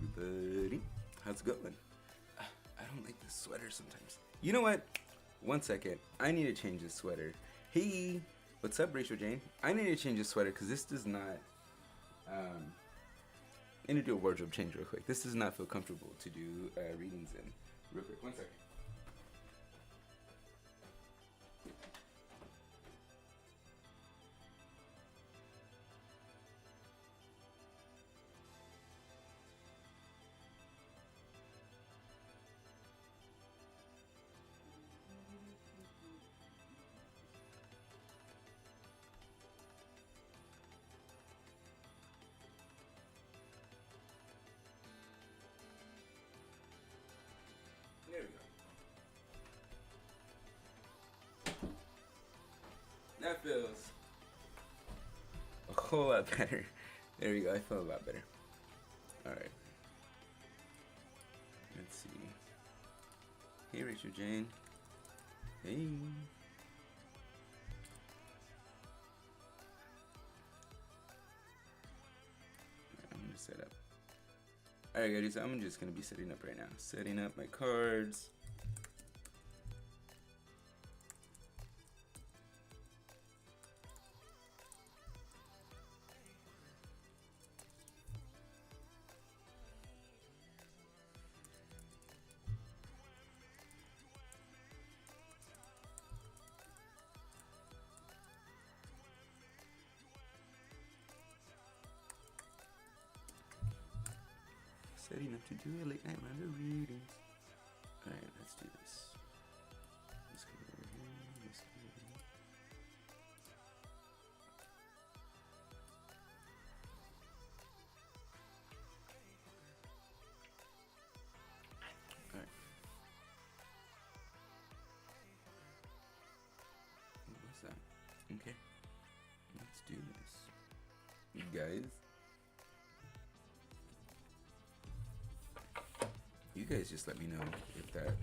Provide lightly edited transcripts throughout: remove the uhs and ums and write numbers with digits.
everybody. How's it going? I don't like this sweater sometimes. You know what? One second. I need to change this sweater. Hey, what's up, Rachel Jane? I need to change this sweater because this does not. I need to do a wardrobe change real quick. This does not feel comfortable to do readings in. Real quick, one second. There we go. That feels a whole lot better. There we go. I feel a lot better. Alright. Let's see. Hey, Rachel Jane. Hey. I'm gonna set up. Alright, guys. I'm just gonna be setting up right now. Setting up my cards. Setting up to do a late night round of readings. Alright, let's do this. Let's go over here. Let's go over here. Alright. What's that? Okay. Let's do this. You guys. You guys just let me know if that,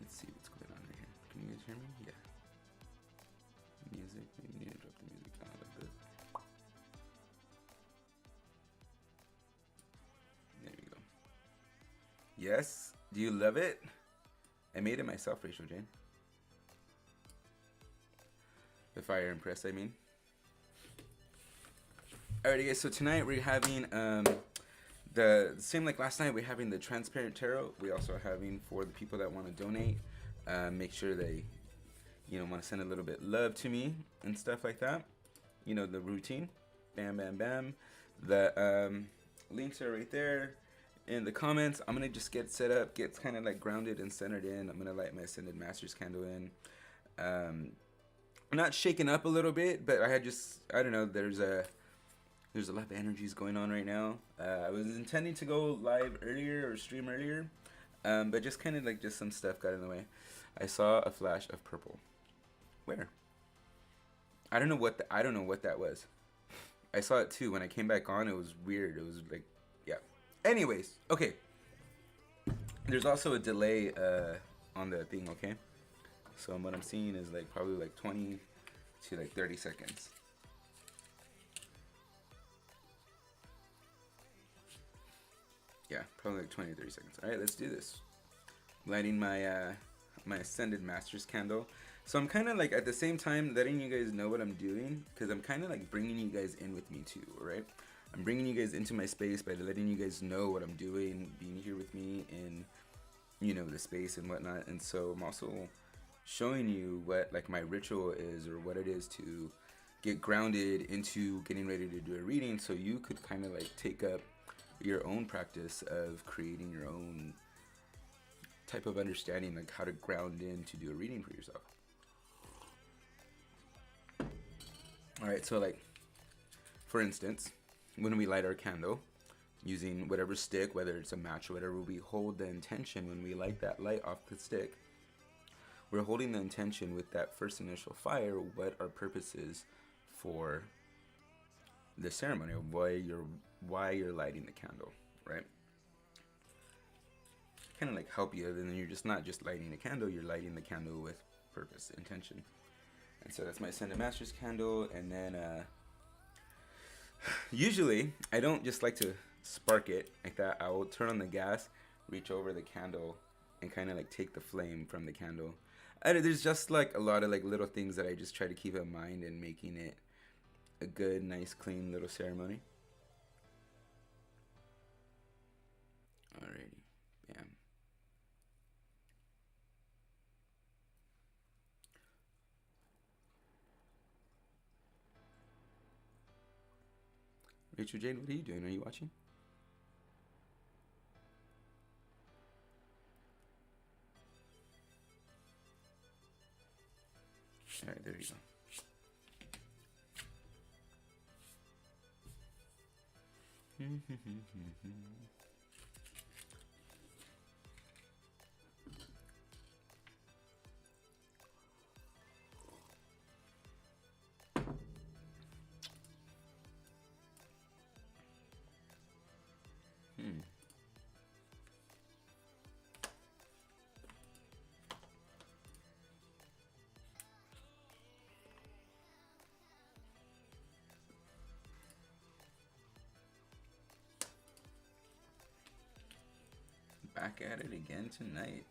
let's see what's going on right here. Can you guys hear me? Yeah. Music, maybe we need to drop the music down a little bit. There you go. Yes, do you love it? I made it myself, Rachel Jane. The fire impressed, I mean. Alrighty guys, so tonight we're having, the same like last night, we're having the transparent tarot. We also are having for the people that want to donate, make sure they, want to send a little bit love to me and stuff like that. You know, the routine. Bam, bam, bam. The links are right there in the comments. I'm going to just get set up, get kind of like grounded and centered in. I'm going to light my Ascended Masters candle in. I'm not shaken up a little bit, but I don't know, there's a lot of energies going on right now. I was intending to go live earlier or stream earlier, but just kind of like just some stuff got in the way. I saw a flash of purple. Where? I don't know what that was. I saw it too when I came back on. It was weird. It was like, yeah. Anyways, okay. There's also a delay on the thing. Okay. So what I'm seeing is like probably like 20 to like 30 seconds. Yeah, probably like 20 or 30 seconds. All right, let's do this. Lighting my my Ascended Masters candle. So I'm kind of like at the same time letting you guys know what I'm doing, because I'm kind of like bringing you guys in with me too, all right? I'm bringing you guys into my space by letting you guys know what I'm doing, being here with me in, the space and whatnot. And so I'm also showing you what like my ritual is, or what it is to get grounded into getting ready to do a reading, so you could kind of like take up your own practice of creating your own type of understanding, like how to ground in to do a reading for yourself. All right, so like for instance, when we light our candle using whatever stick, whether it's a match or whatever, we hold the intention. When we light that light off the stick, we're holding the intention with that first initial fire, what our purpose is for the ceremony, of why you're lighting the candle, right? Kind of like help you, and then you're just not just lighting a candle, you're lighting the candle with purpose, intention. And so that's my Ascended Masters candle. And then usually I don't just like to spark it like that, I will turn on the gas, reach over the candle, and kind of like take the flame from the candle. And there's just like a lot of like little things that I just try to keep in mind in making it a good, nice, clean little ceremony. Alrighty, bam. Rachel Jane, what are you doing? Are you watching? Alright, there you go. Back at it again tonight.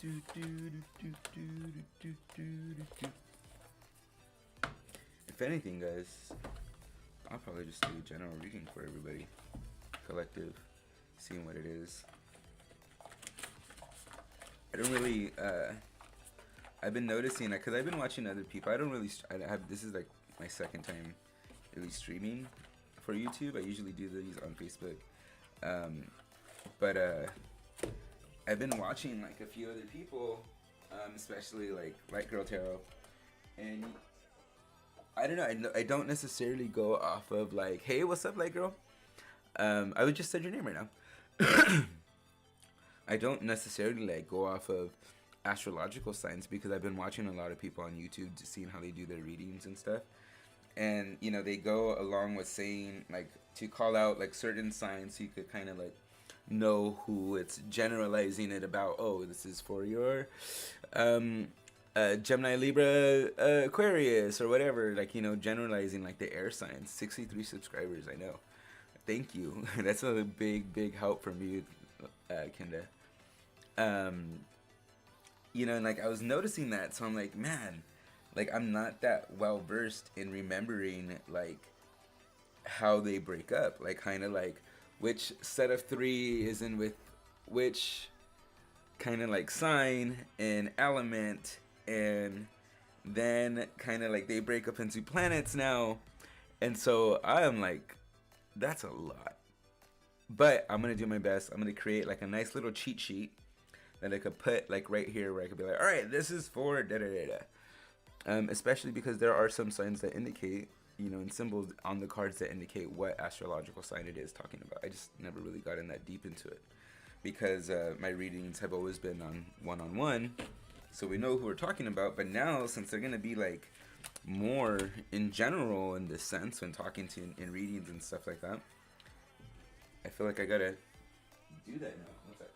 There we go. If anything, guys, I'll probably just do a general reading for everybody. Collective, seeing what it is. I don't really, I've been noticing that because I've been watching other people. I don't really, this is like my second time really streaming for YouTube. I usually do these on Facebook. But I've been watching like a few other people, especially like Light Girl Tarot, and I don't know. I don't necessarily go off of like, hey, what's up, Light Girl? I would just said your name right now. I don't necessarily like go off of astrological signs because I've been watching a lot of people on YouTube to seeing how they do their readings and stuff, and you know they go along with saying like to call out like certain signs so you could kind of like know who it's generalizing it about. Oh, this is for your Gemini, Libra, Aquarius, or whatever, like, you know, generalizing like the air signs. 63 subscribers, I know. Thank you. That's a big help from you, Kenda. You know, and like I was noticing that, so I'm like, man, like I'm not that well versed in remembering like how they break up, like kind of like which set of three is in with which kind of like sign and element, and then kind of like they break up into planets now, and so I am like, that's a lot, but I'm gonna do my best. I'm gonna create like a nice little cheat sheet that I could put like right here where I could be like, all right, this is for da da da da. Especially because there are some signs that indicate, you know, and symbols on the cards that indicate what astrological sign it is talking about. I just never really got in that deep into it because my readings have always been on one-on-one, so we know who we're talking about. But now, since they're gonna be like more in general in this sense when talking to in readings and stuff like that, I feel like I gotta do that now. What's that?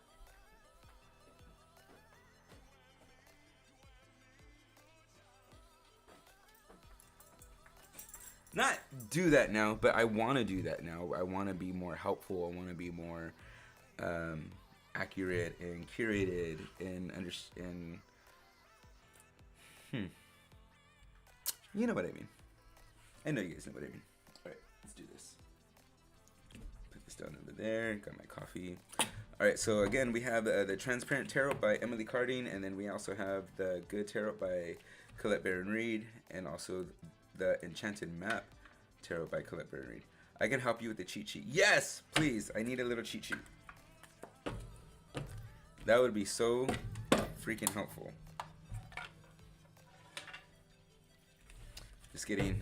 Not do that now, but I want to do that now. I want to be more helpful. I want to be more accurate and curated and understand. You know what I mean. I know you guys know what I mean. All right, let's do this. Put this down over there. Got my coffee. All right, so again, we have the Transparent Tarot by Emily Carding, and then we also have the Good Tarot by Colette Baron Reed, and also the Enchanted Map Tarot by Colette Baron Reed. I can help you with the cheat sheet. Yes, please. I need a little cheat sheet. That would be so freaking helpful. Just getting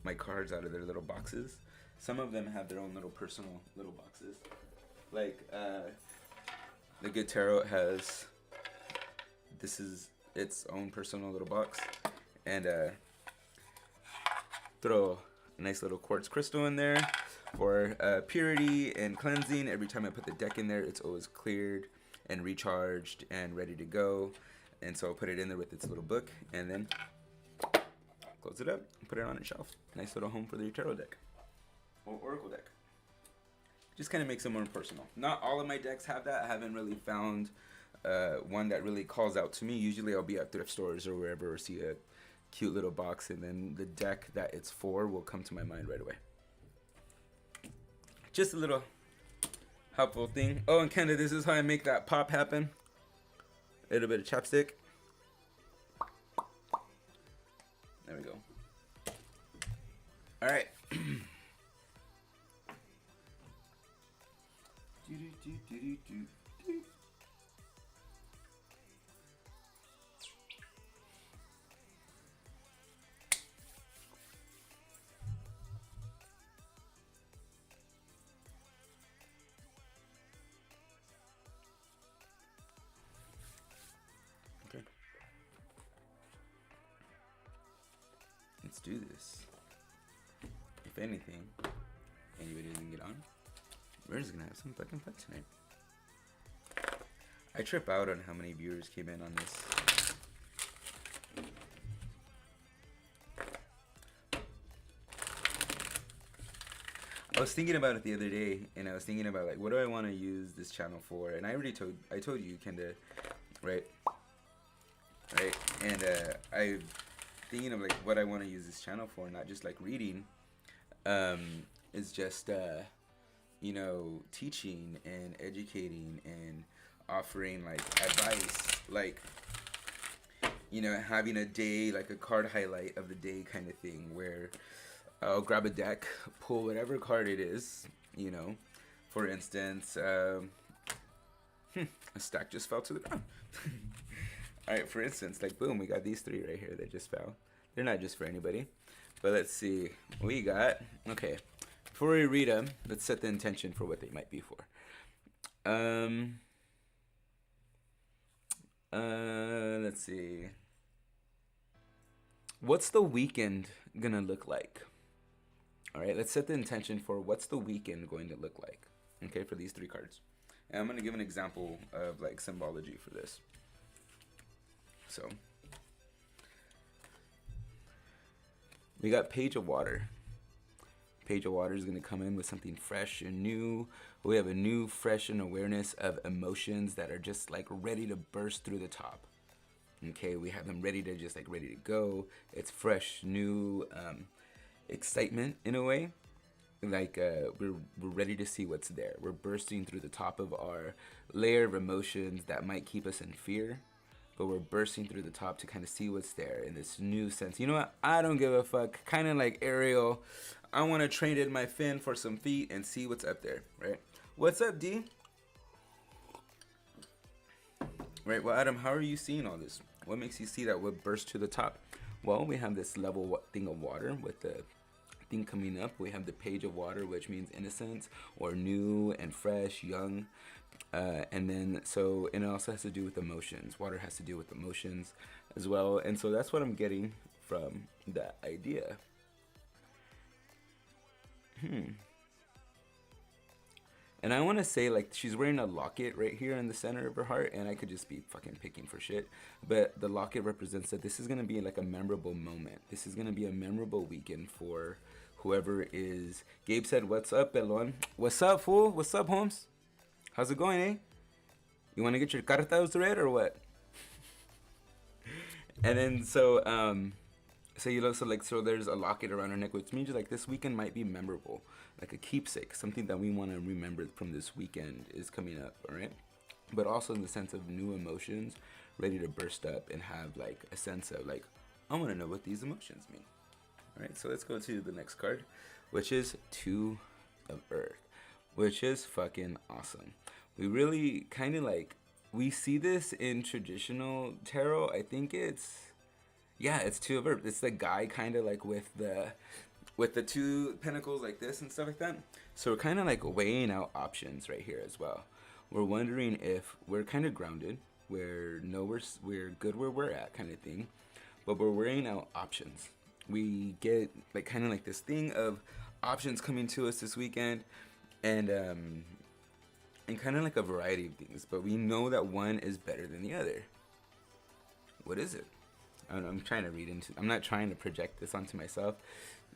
my cards out of their little boxes. Some of them have their own little personal little boxes. Like the Good Tarot has, this is its own personal little box, and throw a nice little quartz crystal in there for purity and cleansing. Every time I put the deck in there, it's always cleared and recharged and ready to go. And so I'll put it in there with its little book, and then close it up and put it on its shelf. Nice little home for the tarot deck or oracle deck. Just kind of makes it more personal. Not all of my decks have that. I haven't really found one that really calls out to me. Usually I'll be at thrift stores or wherever, or see a cute little box, and then the deck that it's for will come to my mind right away. Just a little helpful thing. Oh, and Kenda, this is how I make that pop happen. A little bit of chapstick. There we go. All right. Okay. Let's do this. If anything, anybody doesn't get on, we're just gonna have some fucking fun tonight. I trip out on how many viewers came in on this. I was thinking about it the other day, and I was thinking about, like, what do I want to use this channel for? And I told you, Kenda, right? And I'm thinking of, like, what I want to use this channel for, not just like reading. Is just you know, teaching and educating and offering like advice, like, you know, having a day, like a card highlight of the day kind of thing, where I'll grab a deck, pull whatever card it is, you know. For instance, a stack just fell to the ground. Alright, for instance, like, boom, we got these three right here that just fell. They're not just for anybody. But let's see, we got, okay, before we read them, let's set the intention for what they might be for. Let's see. What's the weekend gonna look like? All right, let's set the intention for what's the weekend going to look like, okay, for these three cards. And I'm gonna give an example of, like, symbology for this. So, we got Page of Water. Page of Water is going to come in with something fresh and new. We have a new, fresh and awareness of emotions that are just, like, ready to burst through the top. Okay, we have them ready to just, like, ready to go. It's fresh, new excitement in a way. Like, we're ready to see what's there. We're bursting through the top of our layer of emotions that might keep us in fear. But we're bursting through the top to kind of see what's there in this new sense. You know what? I don't give a fuck. Kind of like Ariel. I want to train in my fin for some feet and see what's up there, right? What's up, D? Right, well, Adam, how are you seeing all this? What makes you see that would burst to the top? Well, we have this level thing of water with the thing coming up. We have the Page of Water, which means innocence or new and fresh, young. And then, so, and it also has to do with emotions. Water has to do with emotions as well. And so that's what I'm getting from that idea. And I want to say, like, she's wearing a locket right here in the center of her heart, and I could just be fucking picking for shit. But the locket represents that this is going to be like a memorable moment. This is going to be a memorable weekend for whoever is. Gabe said, "What's up, Pelon?" What's up, fool? What's up, Holmes? How's it going, eh? You want to get your cartas read or what? And then, so you know, so, like, so there's a locket around her neck, which means, like, this weekend might be memorable. Like a keepsake, something that we want to remember from this weekend is coming up, all right? But also in the sense of new emotions, ready to burst up and have, like, a sense of, like, I want to know what these emotions mean. All right, so let's go to the next card, which is Two of Earth, which is fucking awesome. We really kind of, like, we see this in traditional tarot. I think it's, yeah, it's Two of Earth. It's the guy kind of, like, with the with the 2 pentacles like this and stuff like that. So we're kind of like weighing out options right here as well. We're wondering if we're kind of grounded, we're good where we're at kind of thing, but we're weighing out options. We get like kind of like this thing of options coming to us this weekend, and kind of like a variety of things, but we know that one is better than the other. What is it? I don't know, I'm trying to read into, I'm not trying to project this onto myself.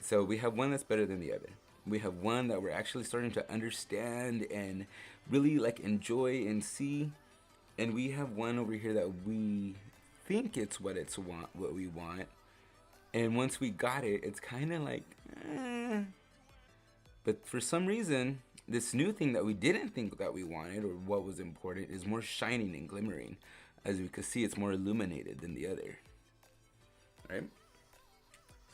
So we have one that's better than the other. We have one that we're actually starting to understand and really like enjoy and see. And we have one over here that we think it's what we want. And once we got it, it's kind of like, eh. But for some reason, this new thing that we didn't think that we wanted or what was important is more shining and glimmering. As we can see, it's more illuminated than the other. Right?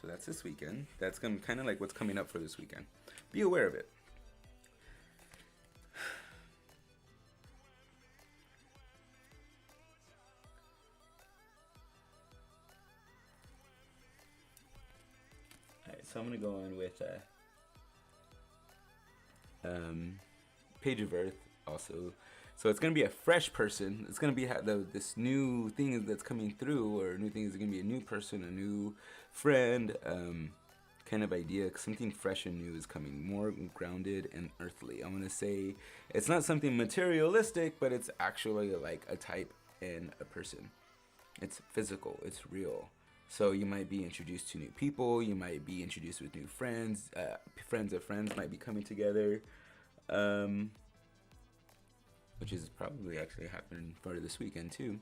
So that's this weekend. That's kind of like what's coming up for this weekend. Be aware of it. Alright, so I'm going to go in with Page of Earth also. So it's going to be a fresh person. It's going to be this new thing that's coming through, or new thing is going to be a new person, a new friend, kind of idea. Something fresh and new is coming, more grounded and earthly. I want to say it's not something materialistic, but it's actually like a type and a person. It's physical, it's real. So you might be introduced to new people, you might be introduced with new friends, friends of friends might be coming together. Which is probably actually happening part of this weekend too.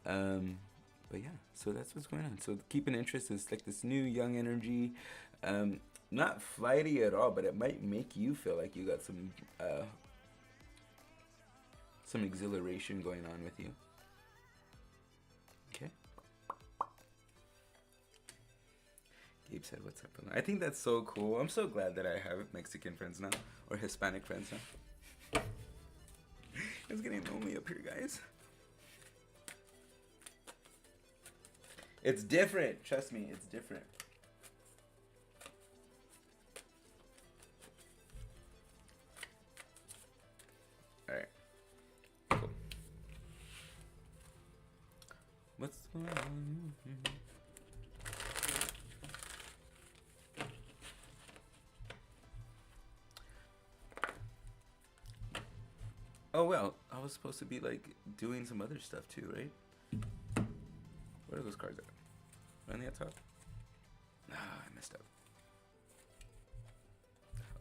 But yeah, so that's what's going on. So keep an interest. It's like this new young energy, not flighty at all, but it might make you feel like you got some exhilaration going on with you. Okay. Gabe said, "What's up?" I think that's so cool. I'm so glad that I have Mexican friends now, or Hispanic friends now. It's getting lonely up here, guys. It's different. Trust me, it's different. Alright. Cool. What's going on? Oh well, I was supposed to be like doing some other stuff too, right? Where are those cards at? Are they at top? Ah, I messed up.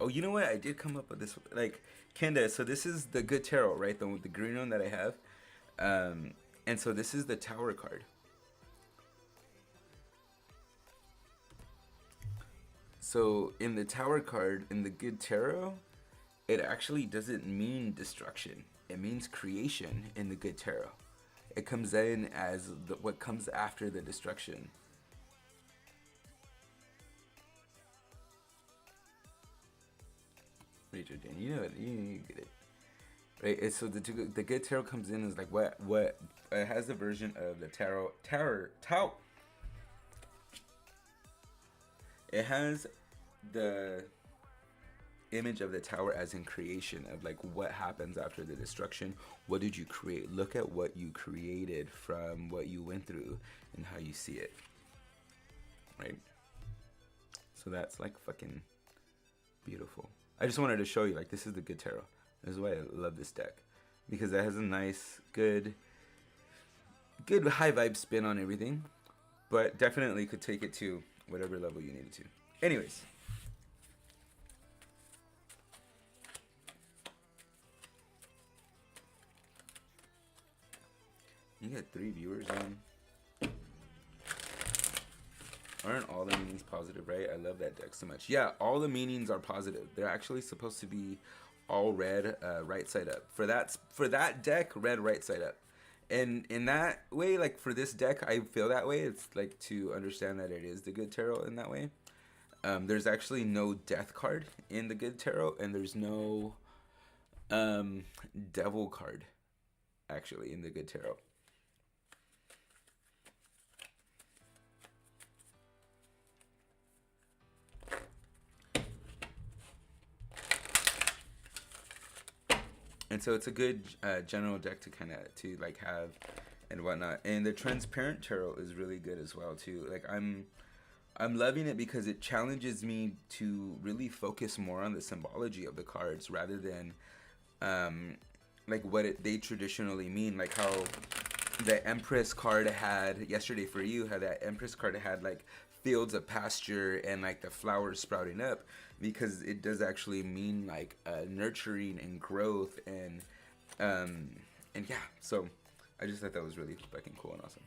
Oh, you know what? I did come up with this, like, Kenda. So this is the Good Tarot, right? The green one that I have. And so this is the Tower card. So in the Tower card, in the Good Tarot, it actually doesn't mean destruction. It means creation in the Good Tarot. It comes in as what comes after the destruction. Rachel Dan, you know it. You get it. Right? So the Good Tarot comes in as like what it has the version of the Tower. It has the image of the tower as in creation, of like what happens after the destruction. What did you create? Look at what you created from what you went through and how you see it, right? So that's like fucking beautiful. I just wanted to show you, like, this is the Good Tarot. This is why I love this deck, because it has a nice good high vibe spin on everything, but definitely could take it to whatever level you needed to. Anyways, you got 3 viewers on. Aren't all the meanings positive, right? I love that deck so much. Yeah, all the meanings are positive. They're actually supposed to be all red, right side up. For that deck, red right side up. And in that way, like for this deck, I feel that way. It's like to understand that it is the Good Tarot in that way. There's actually no death card in the Good Tarot, and there's no devil card actually in the Good Tarot. And so it's a good general deck to kind of to like have and whatnot. And the transparent tarot is really good as well too. Like I'm loving it because it challenges me to really focus more on the symbology of the cards rather than like what they traditionally mean. Like how the Empress card had yesterday for you, how that Empress card had like fields of pasture and like the flowers sprouting up, because it does actually mean like nurturing and growth and yeah. So I just thought that was really fucking cool and awesome.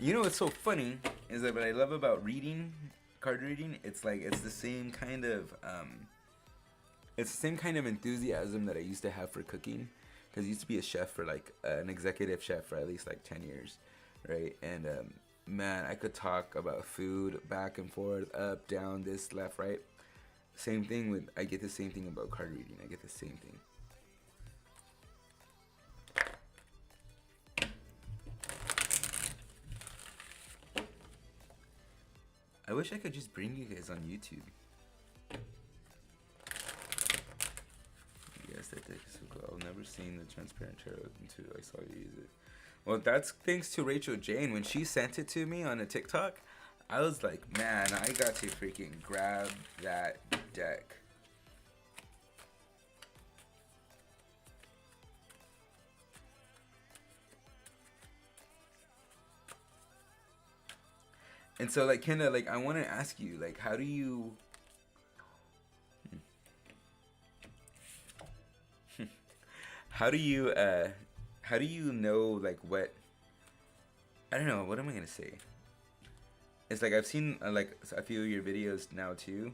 You know what's so funny is that what I love about reading, card reading, it's like it's the same kind of enthusiasm that I used to have for cooking, because I used to be a chef for like an executive chef for at least like 10 years, right? And man, I could talk about food back and forth, up, down, this, left, right. Same thing with, I get the same thing about card reading. I get the same thing. I wish I could just bring you guys on YouTube. Yes, that deck is so cool. I've never seen the transparent tarot until I saw you use it. Well, that's thanks to Rachel Jane. When she sent it to me on a TikTok, I was like, man, I got to freaking grab that deck. And so, like, Kendra, like, I want to ask you, like, how do you... how do you know, like, what... I don't know, what am I going to say? It's like, I've seen, like, a few of your videos now, too.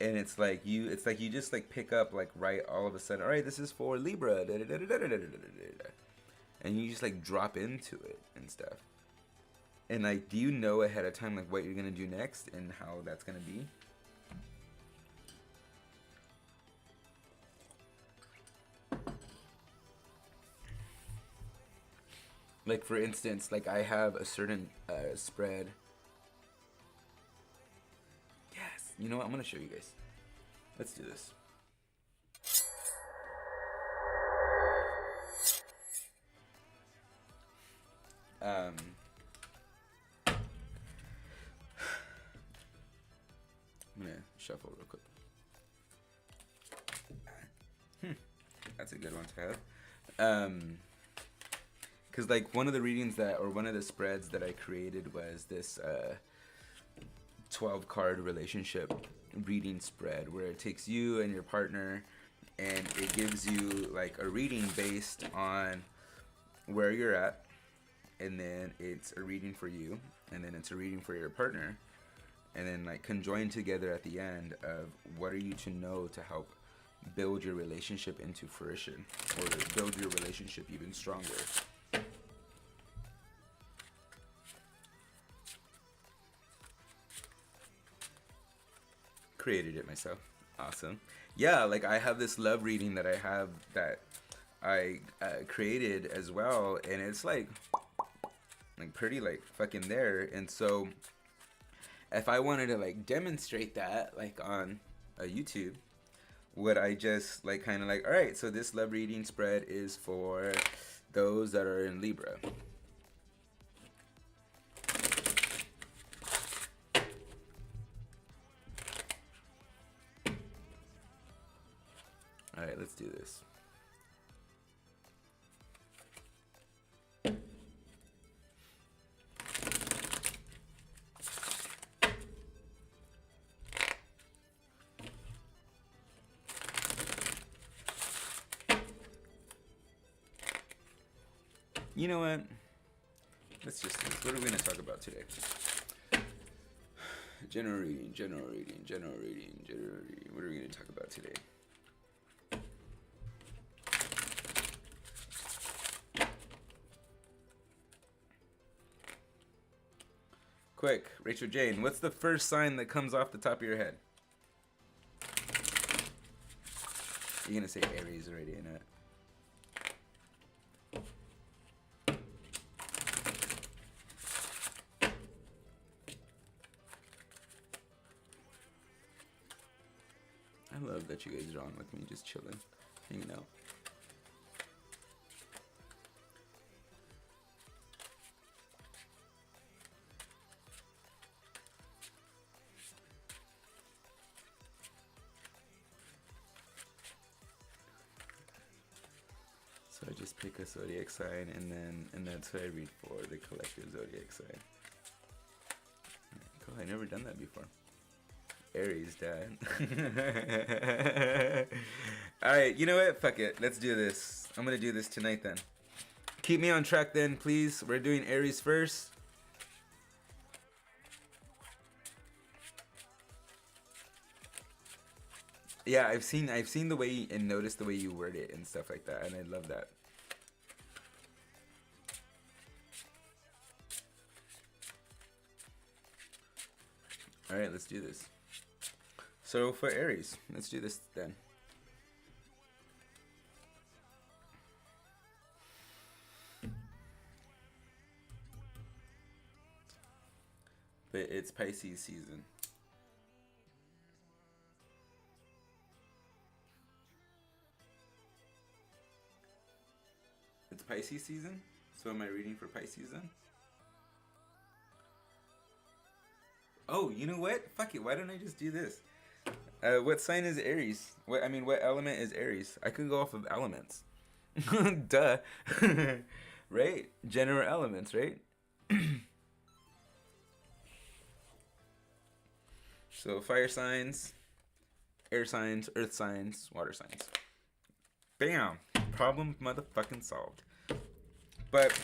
And it's like you just, like, pick up, like, right all of a sudden, all right, this is for Libra, and you just, like, drop into it and stuff. And like, do you know ahead of time like what you're gonna do next and how that's gonna be? Like for instance, like I have a certain spread. Yes. You know what? I'm gonna show you guys. Let's do this. I'm gonna shuffle real quick. That's a good one to have. Because like one of the readings that, or one of the spreads that I created was this 12 card relationship reading spread, where it takes you and your partner and it gives you like a reading based on where you're at, and then it's a reading for you, and then it's a reading for your partner, and then like conjoined together at the end of what are you to know to help build your relationship into fruition, or build your relationship even stronger. Created it myself. Awesome. Yeah, like I have this love reading that I created as well, and it's like pretty like fucking there. And so if I wanted to like demonstrate that like on a YouTube, would I just like kind of like, all right, so this love reading spread is for those that are in Libra. All right, let's do this. You know what? Let's just do this. What are we going to talk about today? General reading. What are we going to talk about today? Quick, Rachel Jane, what's the first sign that comes off the top of your head? You're gonna say Aries already, innit? I love that you guys are on with me, just chilling, hanging out. So I just pick a zodiac sign, and that's what I read for the collective zodiac sign. Cool, I never done that before. Aries, Dad. Alright, you know what? Fuck it. Let's do this. I'm gonna do this tonight then. Keep me on track then, please. We're doing Aries first. Yeah, I've seen the way and noticed the way you word it and stuff like that, and I love that. Alright, let's do this. So for Aries, let's do this then. But it's Pisces season. It's Pisces season? So am I reading for Pisces then? Oh, you know what? Fuck it, why don't I just do this? What sign is Aries? What element is Aries? I could go off of elements. Duh. Right? General elements, right? So fire signs, air signs, earth signs, water signs. Bam! Problem motherfucking solved. But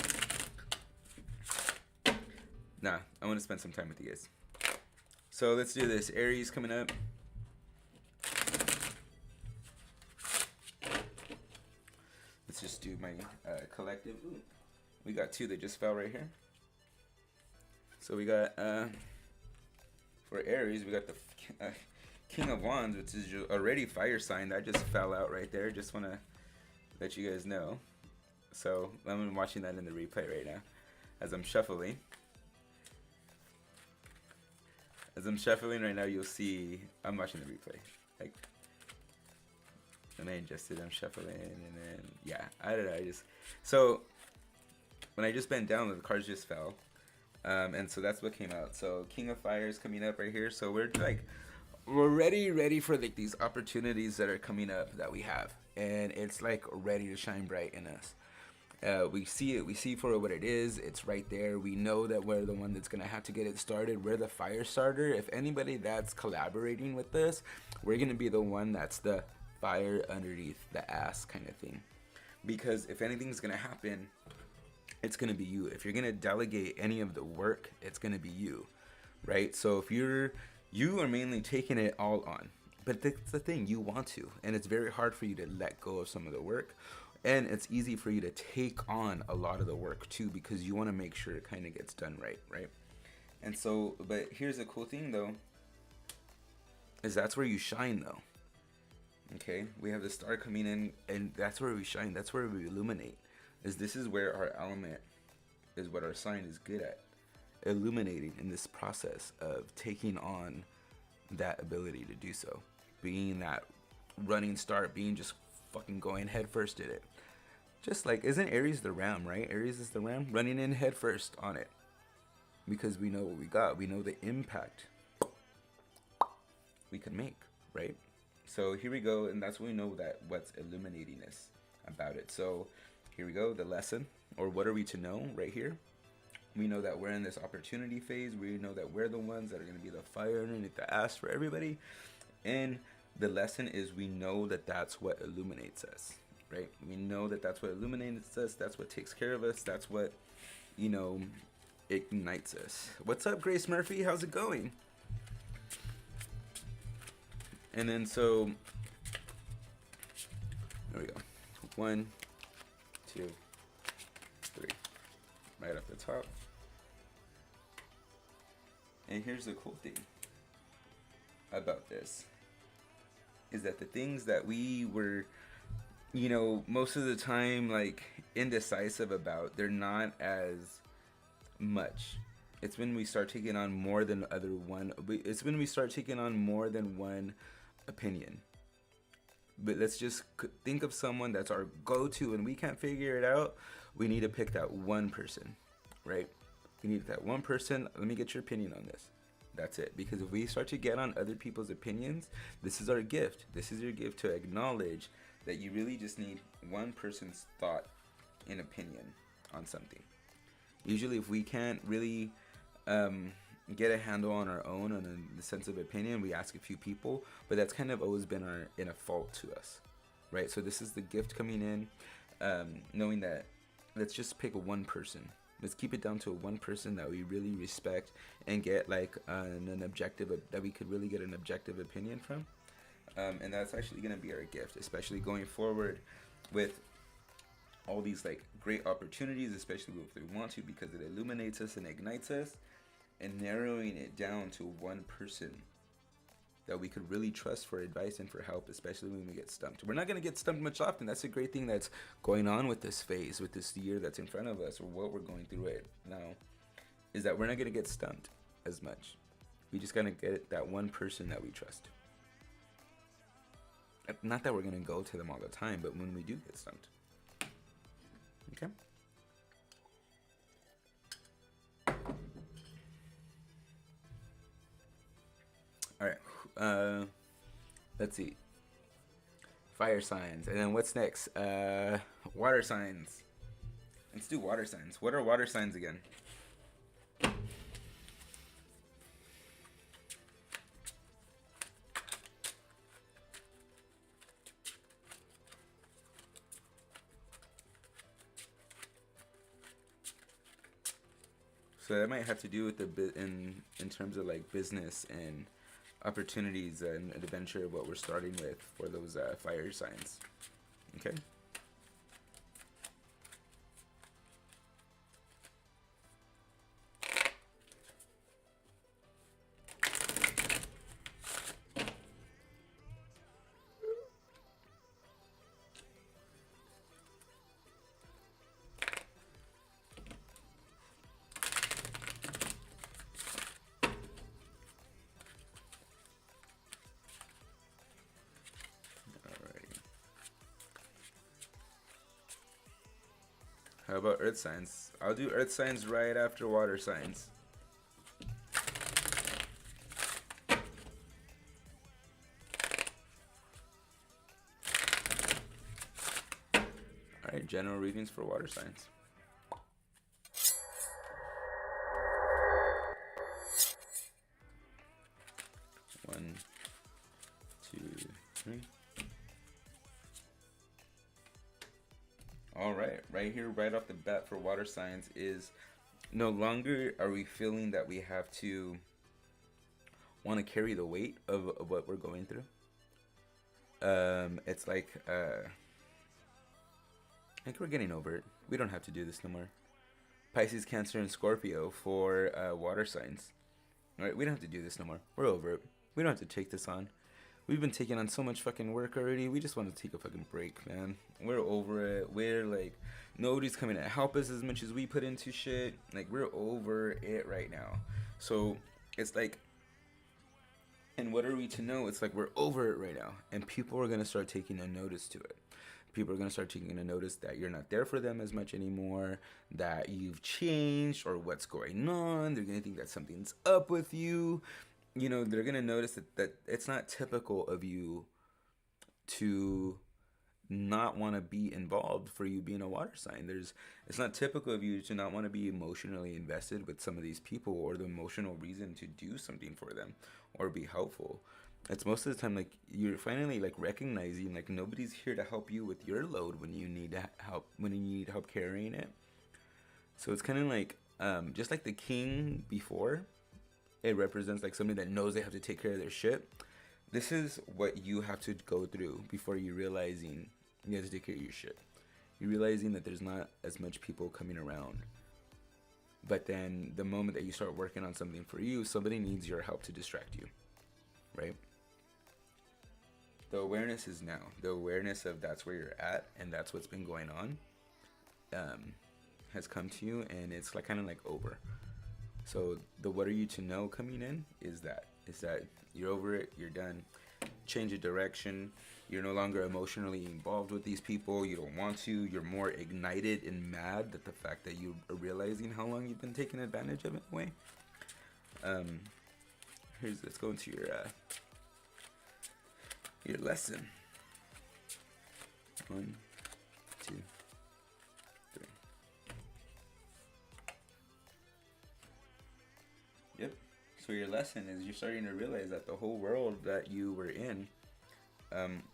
nah, I want to spend some time with you guys. So let's do this. Aries coming up. Let's just do my collective. Ooh, we got two that just fell right here. So we got for Aries, we got the King of Wands, which is already fire sign. That just fell out right there. Just want to let you guys know. So I'm watching that in the replay right now as I'm shuffling. As I'm shuffling right now, you'll see I'm watching the replay. Like, when I adjusted, I'm shuffling, and then yeah, I don't know. So when I just bent down, the cards just fell, and so that's what came out. So King of Fire is coming up right here. So we're ready for like these opportunities that are coming up that we have, and it's like ready to shine bright in us. We see it. We see for what it is. It's right there. We know that we're the one that's going to have to get it started. We're the fire starter. If anybody that's collaborating with us, we're going to be the one that's the fire underneath the ass kind of thing. Because if anything's going to happen, it's going to be you. If you're going to delegate any of the work, it's going to be you, right? So if you are mainly taking it all on. But that's the thing, you want to. And it's very hard for you to let go of some of the work. And it's easy for you to take on a lot of the work too, because you want to make sure it kind of gets done right? And so, but here's the cool thing though, is that's where you shine though. Okay, we have the star coming in, and that's where we shine. That's where we illuminate. This is where our element is, what our sign is good at, illuminating in this process of taking on that ability to do so, being that running start, being just fucking going head first at it. Just like, isn't Aries the ram, right? Aries is the ram running in head first on it, because we know what we got. We know the impact we can make, right? So here we go, and that's when we know that what's illuminating us about it. So here we go, the lesson, or what are we to know right here? We know that we're in this opportunity phase. We know that we're the ones that are going to be the fire underneath the ass for everybody. And the lesson is, we know that that's what illuminates us, right? We know that that's what illuminates us. That's what takes care of us. That's what, ignites us. What's up, Grace Murphy? How's it going? And then so, there we go. 1, 2, 3. Right up the top. And here's the cool thing about this. is that the things that we were, most of the time like indecisive about, they're not as much. It's when we start taking on more than other one. It's when we start taking on more than one opinion. But let's just think of someone that's our go-to, and we can't figure it out. We need to pick that one person, right? We need that one person. Let me get your opinion on this. That's it. Because if we start to get on other people's opinions, this is our gift. This is your gift to acknowledge that you really just need one person's thought and opinion on something. Usually, if we can't really get a handle on our own on the sense of opinion, we ask a few people, but that's kind of always been a fault to us, right? So this is the gift coming in, knowing that let's just pick one person. Let's keep it down to one person that we really respect and get like an objective, that we could really get an objective opinion from. And that's actually going to be our gift, especially going forward with all these like great opportunities, especially if we want to, because it illuminates us and ignites us, and narrowing it down to one person that we could really trust for advice and for help, especially when we get stumped. We're not going to get stumped much often. That's a great thing that's going on with this phase, with this year that's in front of us, or what we're going through right now, is that we're not going to get stumped as much. We just got to get that one person that we trust. Not that we're going to go to them all the time, but when we do get stumped. Okay? All right. Let's see. Fire signs. And then what's next? Water signs. Let's do water signs. What are water signs again? So that might have to do with the in terms of like business and opportunities and adventure, what we're starting with for those fire signs. Okay. How about earth signs? I'll do earth signs right after water signs. Alright, general readings for water signs. One, two, three. All right here, right off the bat for water signs is no longer are we feeling that we have to want to carry the weight of what we're going through. It's like I think we're getting over it. We don't have to do this no more. Pisces, Cancer, and Scorpio for water signs. All right, we don't have to do this no more. We're over it. We don't have to take this on. We've been taking on so much fucking work already. We just want to take a fucking break, man. We're over it. We're like, nobody's coming to help us as much as we put into shit. Like, we're over it right now. So, it's like, and what are we to know? It's like we're over it right now. And people are going to start taking a notice to it. People are going to start taking a notice that you're not there for them as much anymore, that you've changed or what's going on. They're going to think that something's up with you. You know, they're going to notice that it's not typical of you to not want to be involved for you being a water sign. It's not typical of you to not want to be emotionally invested with some of these people or the emotional reason to do something for them or be helpful. It's most of the time like you're finally like recognizing like nobody's here to help you with your load when you need help carrying it. So it's kind of like just like the king before. It represents like somebody that knows they have to take care of their shit. This is what you have to go through before you realizing you have to take care of your shit. You're realizing that there's not as much people coming around. But then the moment that you start working on something for you, somebody needs your help to distract you. Right? The awareness is now. The awareness of that's where you're at and that's what's been going on has come to you, and it's like kind of like over. So the what are you to know coming in is that you're over it, you're done. Change of direction. You're no longer emotionally involved with these people. You don't want to. You're more ignited and mad at the fact that you are realizing how long you've been taking advantage of it in a way. Let's go into your lesson. 1, 2, 3. Yep. So your lesson is you're starting to realize that the whole world that you were in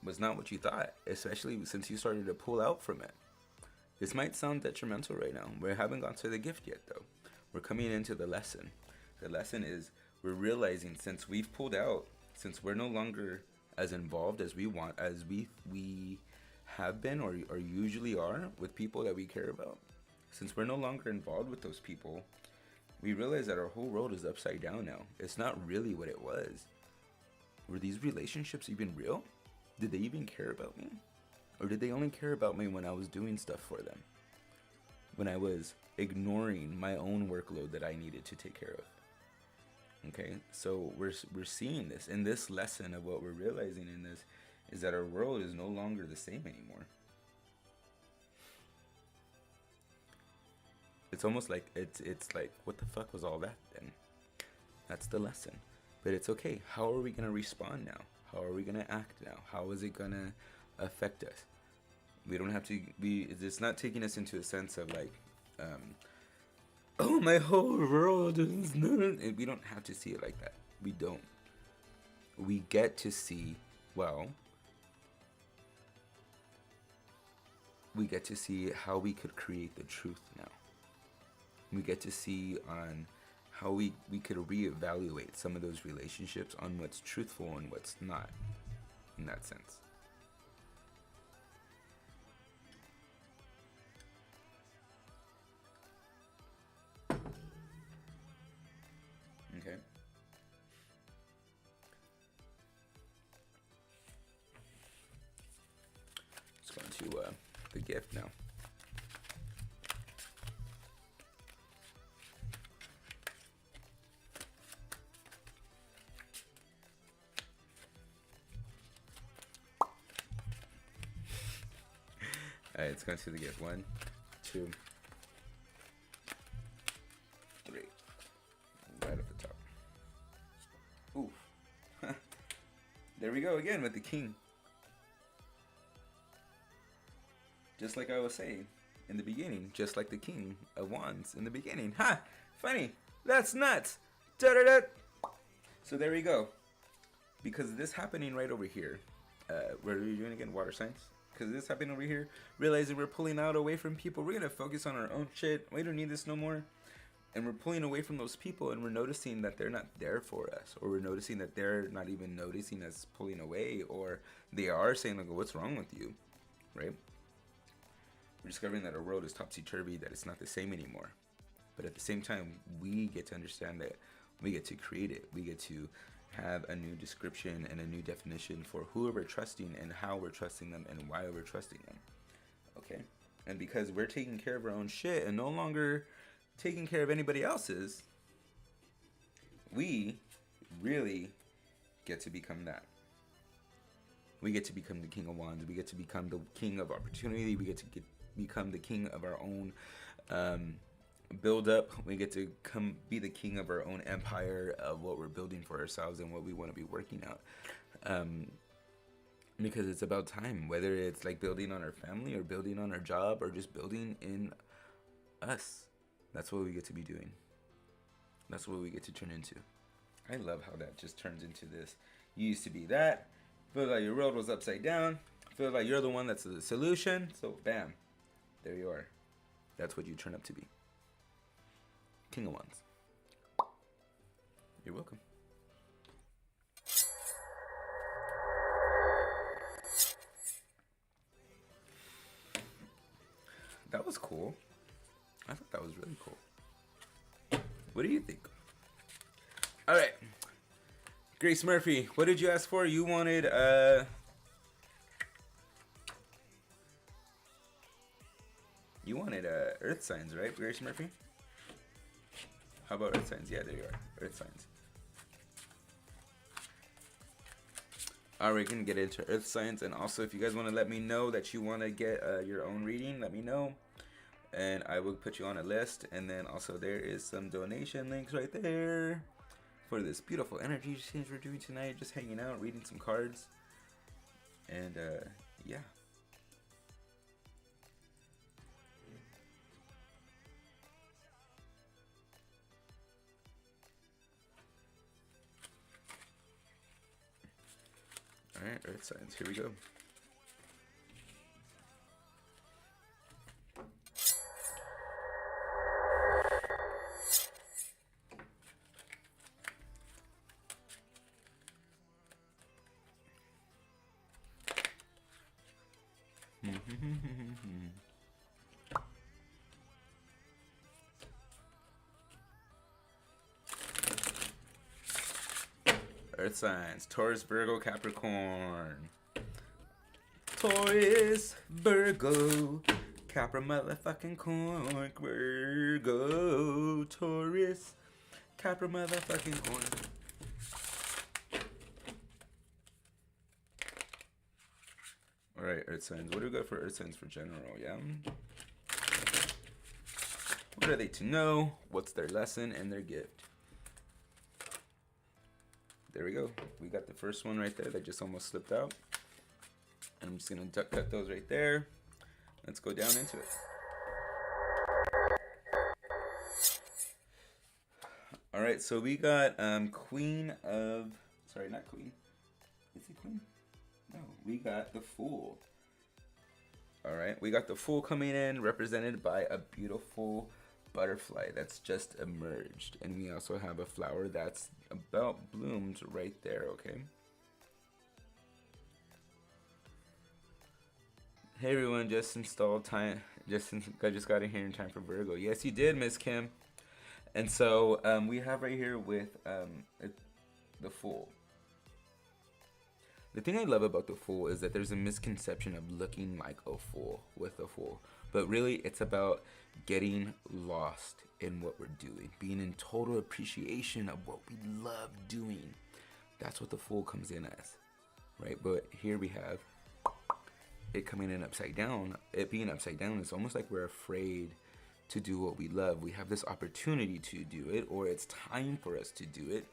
was not what you thought, especially since you started to pull out from it. This might sound detrimental right now. We haven't got to the gift yet, though. We're coming into the lesson. The lesson is we're realizing since we've pulled out, since we're no longer as involved as we want, as we have been or usually are with people that we care about, since we're no longer involved with those people, we realize that our whole world is upside down now. It's not really what it was. Were these relationships even real? Did they even care about me? Or did they only care about me when I was doing stuff for them? When I was ignoring my own workload that I needed to take care of? Okay, so we're seeing this. And this lesson of what we're realizing in this is that our world is no longer the same anymore. It's almost like it's like, what the fuck was all that then? That's the lesson. But it's okay. How are we going to respond now? How are we going to act now? How is it going to affect us? We don't have to be, it's not taking us into a sense of like, oh, my whole world is not. We don't have to see it like that. We don't. We get to see, well, we get to see how we could create the truth now. We get to see on how we could reevaluate some of those relationships on what's truthful and what's not, in that sense. Okay. Let's go into the gift now. Alright, let's go into the gift. 1, 2, 3. Right at the top. Ooh. There we go again with the king. Just like I was saying in the beginning. Just like the king of wands in the beginning. Ha! Funny. That's nuts. Da-da-da. So there we go. Because this happening right over here. What are we doing again? Water signs? Because this happening over here, realizing we're pulling out away from people. We're going to focus on our own shit. We don't need this no more. And we're pulling away from those people, and we're noticing that they're not there for us. Or we're noticing that they're not even noticing us pulling away. Or they are saying, like, what's wrong with you? Right? We're discovering that our world is topsy-turvy, that it's not the same anymore. But at the same time, we get to understand that we get to create it. We get to have a new description and a new definition for who we're trusting and how we're trusting them and why we're trusting them. Okay? And because we're taking care of our own shit and no longer taking care of anybody else's, we really get to become that. We get to become the king of wands. We get to become the king of opportunity. We get to become the king of our own build up. We get to be the king of our own empire of what we're building for ourselves and what we want to be working out. Because it's about time, whether it's like building on our family or building on our job or just building in us. That's what we get to be doing. That's what we get to turn into. I love how that just turns into this. You used to be that. Feel like your world was upside down. Feel like you're the one that's the solution. So bam, there you are. That's what you turn up to be. King of Wands. You're welcome. That was cool. I thought that was really cool. What do you think? All right. Grace Murphy, what did you ask for? You wanted Earth signs, right, Grace Murphy? How about Earth signs? Yeah, there you are. Earth signs. Alright, we're gonna get into Earth signs, and also if you guys want to let me know that you want to get your own reading, let me know, and I will put you on a list. And then also there is some donation links right there for this beautiful energy exchange we're doing tonight. Just hanging out, reading some cards, and yeah. Alright, Earth signs, here we go. Earth signs, Taurus, Virgo, Capricorn. Taurus, Virgo, Capra motherfucking corn. Virgo, Taurus, Capra motherfucking corn. Alright, Earth signs. What do we got for Earth signs for general, yeah? What are they to know? What's their lesson and their gift? There we go. We got the first one right there that just almost slipped out. And I'm just going to duck cut those right there. Let's go down into it. Alright, so we got Queen of... Sorry, not Queen. Is it Queen? No, we got the Fool. Alright, we got the Fool coming in, represented by a beautiful butterfly that's just emerged. And we also have a flower that's about bloomed right there, okay? Hey everyone, just installed time. I just got in here in time for Virgo. Yes, you did, Miss Kim. And so we have right here with the Fool. The thing I love about the Fool is that there's a misconception of looking like a fool with a fool. But really, it's about getting lost in what we're doing. Being in total appreciation of what we love doing. That's what the Fool comes in as. Right? But here we have it coming in upside down. It being upside down is almost like we're afraid to do what we love. We have this opportunity to do it, or it's time for us to do it.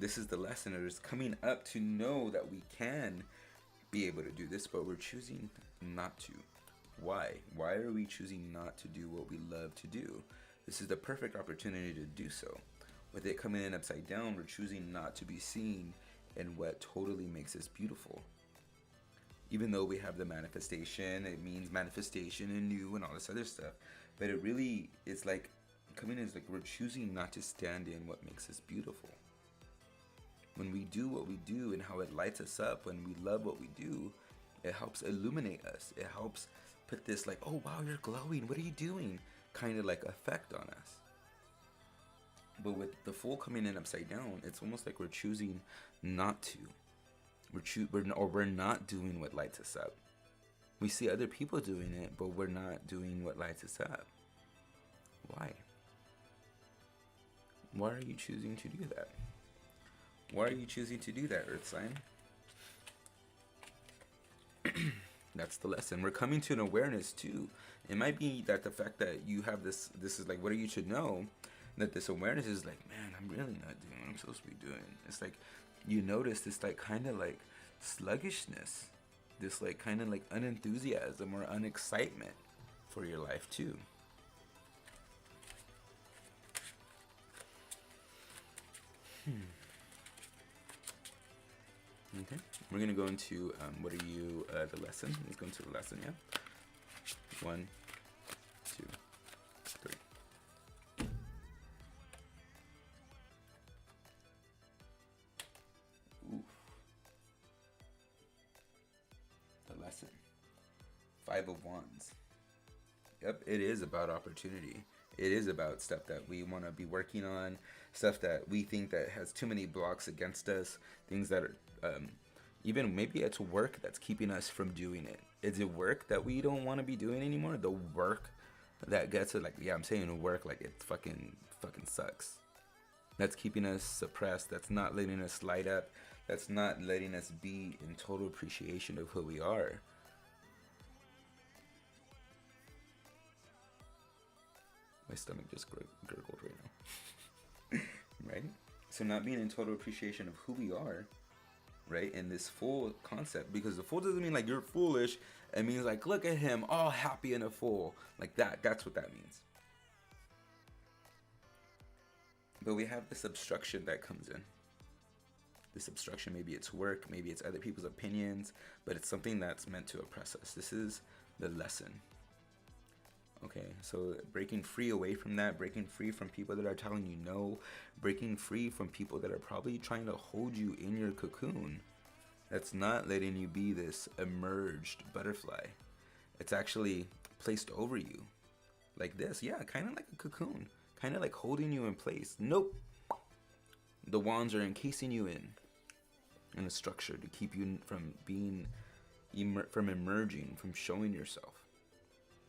This is the lesson. It is coming up to know that we can be able to do this, but we're choosing not to. Why? Why are we choosing not to do what we love to do? This is the perfect opportunity to do so. With it coming in upside down, we're choosing not to be seen in what totally makes us beautiful. Even though we have the manifestation, it means manifestation and new and all this other stuff. But it really is like, coming in is like we're choosing not to stand in what makes us beautiful. When we do what we do and how it lights us up, when we love what we do, it helps illuminate us. It helps put this like, oh wow, you're glowing, what are you doing? Kind of like effect on us. But with the Fool coming in upside down, it's almost like we're choosing not to. We're not doing what lights us up. We see other people doing it, but we're not doing what lights us up. Why? Why are you choosing to do that? Why are you choosing to do that, Earth sign? That's the lesson. We're coming to an awareness too. It might be that the fact that you have this is like what you should know, that this awareness is like, man, I'm really not doing what I'm supposed to be doing. It's like you notice this like kind of like sluggishness, this like kind of like unenthusiasm or unexcitement for your life too. Okay, we're gonna go into what are you the lesson. Let's go into the lesson. Yeah, 1, 2, 3. Oof. The lesson. 5 of Wands. Yep, it is about opportunity. It is about stuff that we want to be working on, stuff that we think that has too many blocks against us, things that are even maybe it's work that's keeping us from doing it. Is it work that we don't want to be doing anymore? The work that gets it, like, yeah, I'm saying work, like it fucking sucks. That's keeping us suppressed. That's not letting us light up. That's not letting us be in total appreciation of who we are. My stomach just gurgled right now. Right? So not being in total appreciation of who we are, right? In this full concept, because the fool doesn't mean like you're foolish. It means like, look at him, all happy and a fool. Like that. That's what that means. But we have this obstruction that comes in. This obstruction, maybe it's work, maybe it's other people's opinions, but it's something that's meant to oppress us. This is the lesson. Okay, so breaking free away from that, breaking free from people that are telling you no, breaking free from people that are probably trying to hold you in your cocoon. That's not letting you be this emerged butterfly. It's actually placed over you. Like this, yeah, kind of like a cocoon. Kind of like holding you in place. Nope. The wands are encasing you in a structure to keep you from being, from emerging, from showing yourself.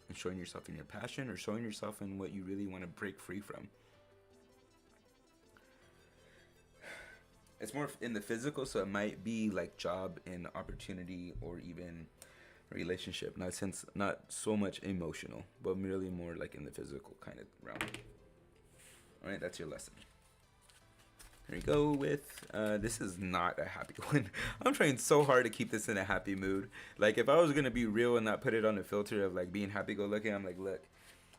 And showing yourself in your passion, or showing yourself in what you really want to break free from. It's more in the physical, so it might be like job and opportunity, or even relationship. Not so much emotional, but merely more like in the physical kind of realm. All right, that's your lesson. Here we go with, this is not a happy one. I'm trying so hard to keep this in a happy mood. Like, if I was going to be real and not put it on a filter of, like, being happy-go-lucky, I'm like, look,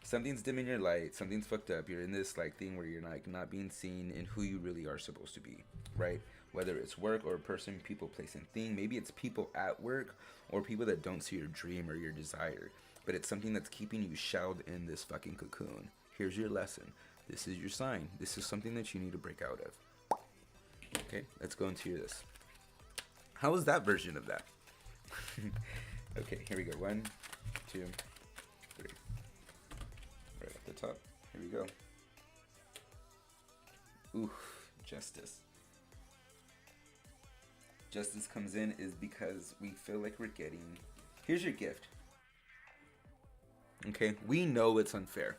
something's dimming your light, something's fucked up. You're in this, like, thing where you're, like, not being seen in who you really are supposed to be, right? Whether it's work or a person, people, place, and thing. Maybe it's people at work or people that don't see your dream or your desire. But it's something that's keeping you shelled in this fucking cocoon. Here's your lesson. This is your sign. This is something that you need to break out of. Okay, let's go into this. How was that version of that? Okay, here we go. 1, 2, 3. Right at the top. Here we go. Oof, justice. Justice comes in is because we feel like we're getting... Here's your gift. Okay, we know it's unfair.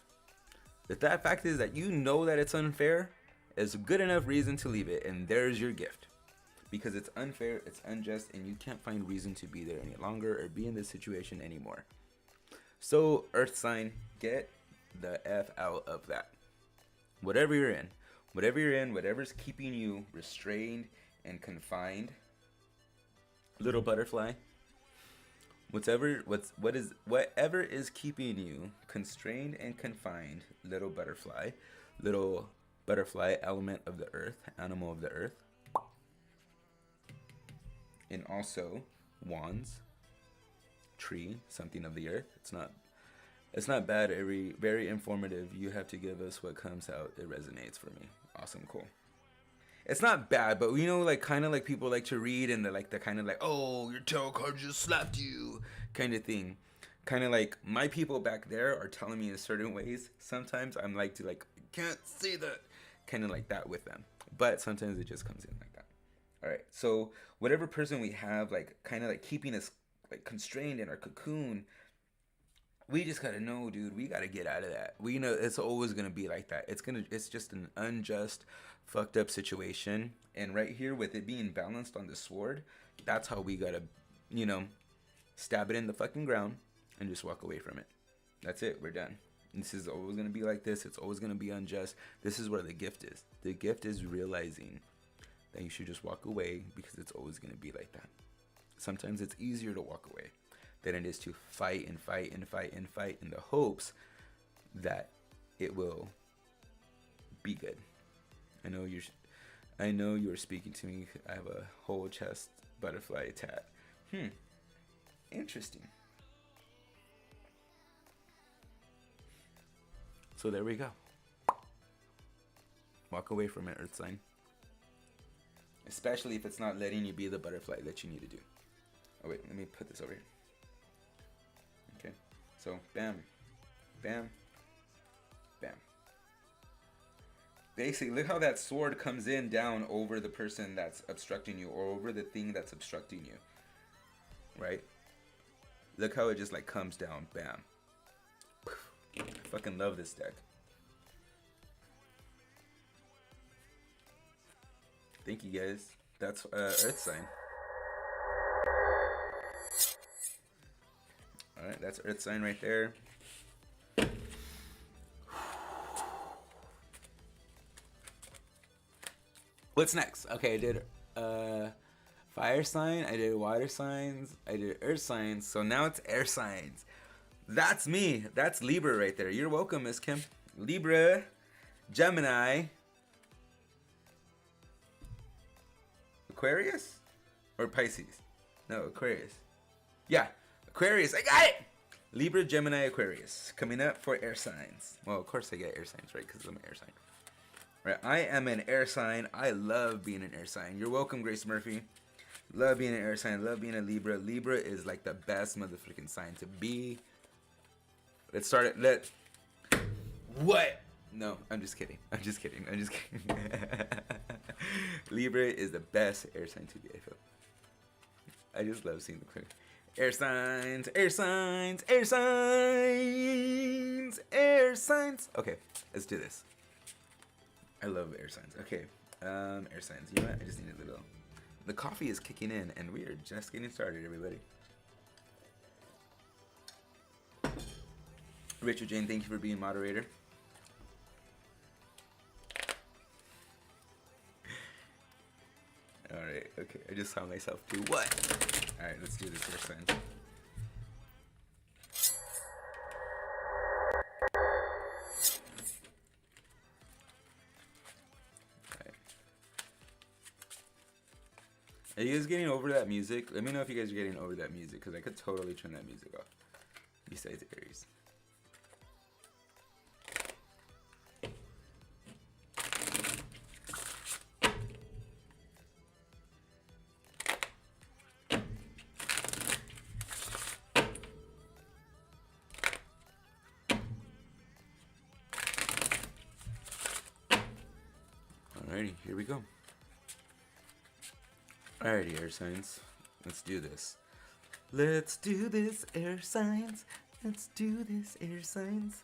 That fact is that you know that it's unfair is a good enough reason to leave it, and there's your gift. Because it's unfair, it's unjust, and you can't find reason to be there any longer or be in this situation anymore. So, Earth sign, get the F out of that. Whatever you're in, whatever's keeping you restrained and confined, little butterfly, whatever is keeping you constrained and confined, little butterfly element of the earth, animal of the earth, and also wands, tree, something of the earth. It's not bad. Very informative. You have to give us what comes out. It resonates for me. Awesome, cool. It's not bad, but you know, like kind of like people like to read and they're kind of like, oh, your tarot card just slapped you, kind of thing. Kind of like my people back there are telling me in certain ways. Sometimes I'm like to like, can't see that, kind of like that with them. But sometimes it just comes in like that. All right. So whatever person we have, like kind of like keeping us like constrained in our cocoon, we just gotta know, dude, we gotta get out of that. We know it's always gonna be like that. It's just an unjust, fucked up situation. And right here with it being balanced on the sword, that's how we gotta, stab it in the fucking ground and just walk away from it. That's it, we're done. This is always gonna be like this. It's always gonna be unjust. This is where the gift is. The gift is realizing that you should just walk away because it's always gonna be like that. Sometimes it's easier to walk away than it is to fight and fight and fight and fight in the hopes that it will be good. I know you're speaking to me. I have a whole chest butterfly tat. Interesting. So there we go. Walk away from it, Earth sign. Especially if it's not letting you be the butterfly that you need to do. Oh wait, let me put this over here. Okay, so bam, bam, bam. Basically, look how that sword comes in down over the person that's obstructing you, or over the thing that's obstructing you. Right? Look how it just like comes down, bam. fucking love this deck. Thank you guys. That's Earth sign. Alright, that's Earth sign right there. What's next? Okay, I did fire sign, I did water signs, I did earth signs, so now it's air signs. That's me. That's Libra right there. You're welcome, Miss Kim. Libra, Gemini, Aquarius? Or Pisces? No, Aquarius. Yeah, Aquarius. I got it! Libra, Gemini, Aquarius. Coming up for air signs. Well, of course I get air signs, right? Because I'm an air sign. Right, I am an air sign. I love being an air sign. You're welcome, Grace Murphy. Love being an air sign. Love being a Libra. Libra is like the best motherfucking sign to be. Let's start it. What? No, I'm just kidding. I'm just kidding. I'm just kidding. Libra is the best air sign to be, I feel. I just love seeing the clear. Air signs, air signs, air signs, air signs. Okay, let's do this. I love air signs. Okay, air signs. You know what? I just need a little. The coffee is kicking in, and we are just getting started, everybody. Rachel Jane, thank you for being moderator. All right. Okay. I just saw myself do what? All right. Let's do this air signs. Are you guys getting over that music? Let me know if you guys are getting over that music, because I could totally turn that music off. Besides Aries. Alrighty, here we go. Alrighty, air signs. Let's do this. Let's do this, air signs. Let's do this, air signs.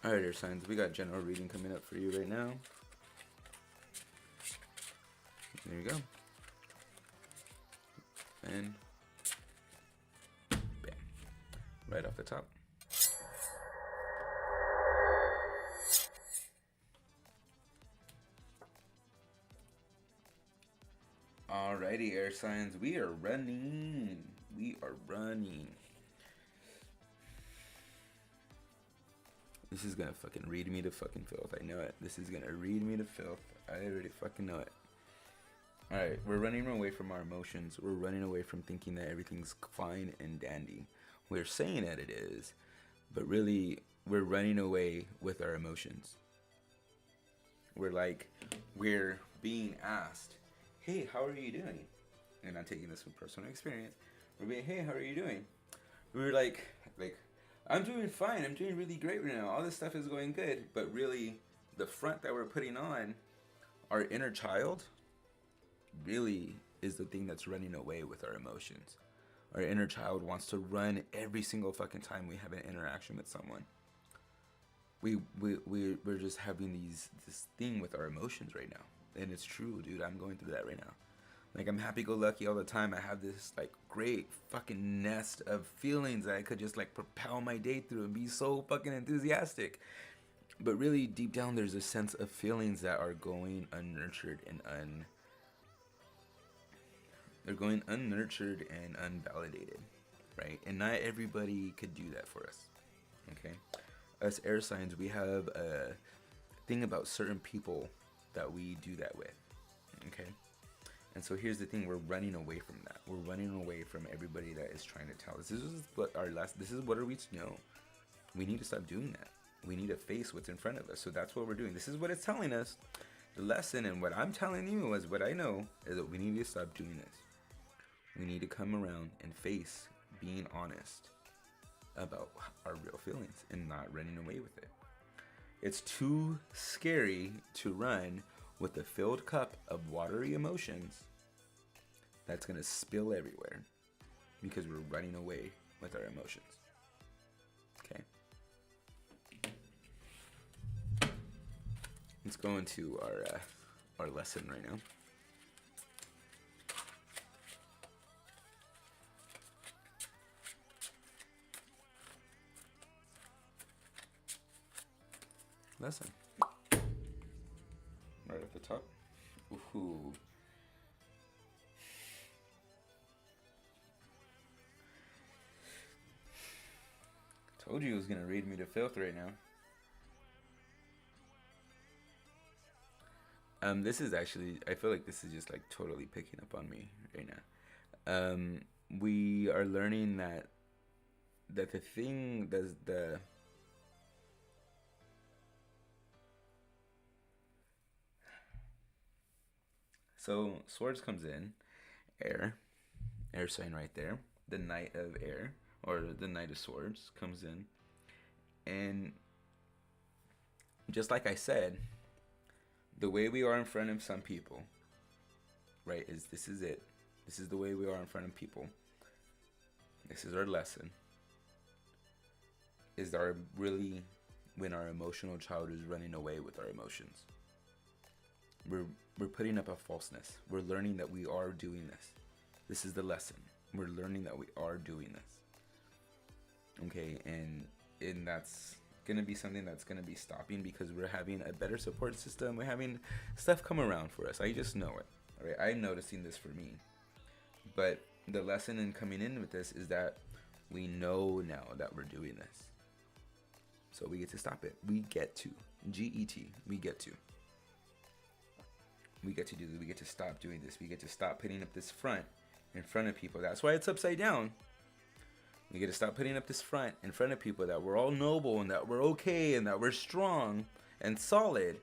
Alright, air signs. We got general reading coming up for you right now. There you go. And bam. Right off the top. Alrighty, air signs, we are running. We are running. This is gonna fucking read me to fucking filth. I know it. This is gonna read me to filth. I already fucking know it. Alright, we're running away from our emotions. We're running away from thinking that everything's fine and dandy. We're saying that it is, but really, we're running away with our emotions. We're being asked, hey, how are you doing? And I'm taking this from personal experience. We're being, hey, how are you doing? We were like, I'm doing fine. I'm doing really great right now. All this stuff is going good. But really, the front that we're putting on, our inner child, really is the thing that's running away with our emotions. Our inner child wants to run every single fucking time we have an interaction with someone. We're just having this thing with our emotions right now. And it's true, dude. I'm going through that right now. Like, I'm happy-go-lucky all the time. I have this, like, great fucking nest of feelings that I could just, like, propel my day through and be so fucking enthusiastic. But really, deep down, there's a sense of feelings that are going unnurtured and they're going unnurtured and unvalidated, right? And not everybody could do that for us, okay? Us air signs, we have a thing about certain people that we do that with, okay? And so here's the thing, we're running away from that. We're running away from everybody that is trying to tell us. This is what are we to know. We need to stop doing that. We need to face what's in front of us. So that's what we're doing. This is what it's telling us. The lesson, and what I'm telling you is what I know, is that we need to stop doing this. We need to come around and face being honest about our real feelings and not running away with it. It's too scary to run with a filled cup of watery emotions that's gonna spill everywhere because we're running away with our emotions. Okay. Let's go into our lesson right now. Lesson. Right at the top. Ooh. Told you it was gonna read me to filth right now. This is actually, I feel like this is just like totally picking up on me right now. We are learning that the thing does the so swords comes in, air sign right there. The knight of air, or the knight of swords, comes in, and just like I said, the way we are in front of some people, right, is this is it. This is the way we are in front of people. This is our lesson. Is our really when our emotional child is running away with our emotions. We're putting up a falseness. We're learning that we are doing this. This is the lesson. We're learning that we are doing this. Okay, and that's gonna be something that's gonna be stopping because we're having a better support system. We're having stuff come around for us. I just know it. All right, I'm noticing this for me. But the lesson in coming in with this is that we know now that we're doing this. So we get to stop it. We get to. G-E-T. We get to. We get to do this. We get to stop doing this. We get to stop putting up this front in front of people. That's why it's upside down. We get to stop putting up this front in front of people that we're all noble and that we're okay and that we're strong and solid,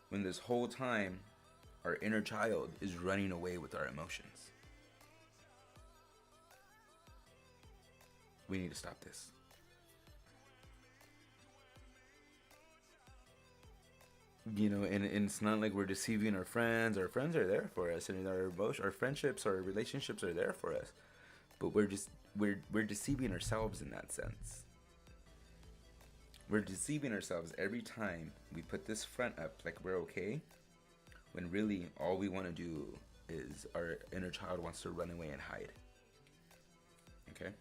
when this whole time our inner child is running away with our emotions. We need to stop this. You know, and it's not like we're deceiving our friends. Our friends are there for us, and our friendships, our relationships are there for us. But we're deceiving ourselves in that sense. We're deceiving ourselves every time we put this front up like we're okay, when really all we want to do is our inner child wants to run away and hide. Okay?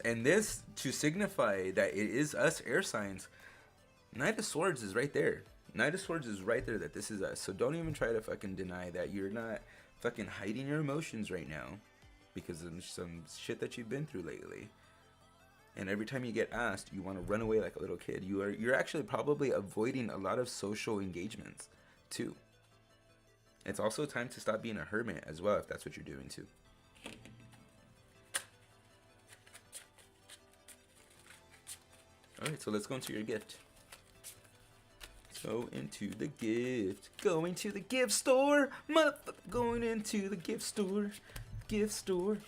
And this to signify that it is us air signs. Knight of Swords is right there. Knight of Swords is right there that this is us. So don't even try to fucking deny that you're not fucking hiding your emotions right now because of some shit that you've been through lately. And every time you get asked, you want to run away like a little kid. You're actually probably avoiding a lot of social engagements too. It's also time to stop being a hermit as well, if that's what you're doing too. Alright, so let's go into your gift. Go into the gift. Going to the gift store. Motherfucker, going into the gift store. Gift store.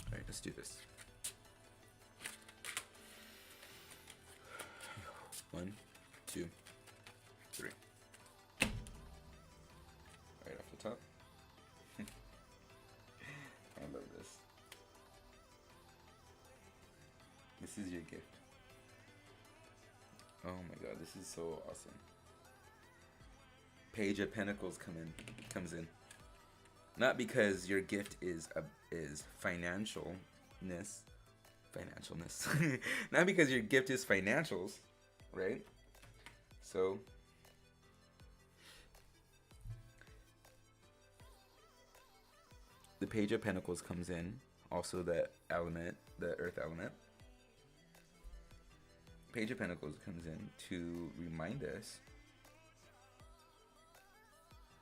Alright, let's do this. 1, 2, 3. Right off the top. I love this. This is your gift. Oh my god, this is so awesome. Page of Pentacles comes in. Not because your gift is financialness. Not because your gift is financials, right? So the Page of Pentacles comes in, also the element, the earth element. Page of Pentacles comes in to remind us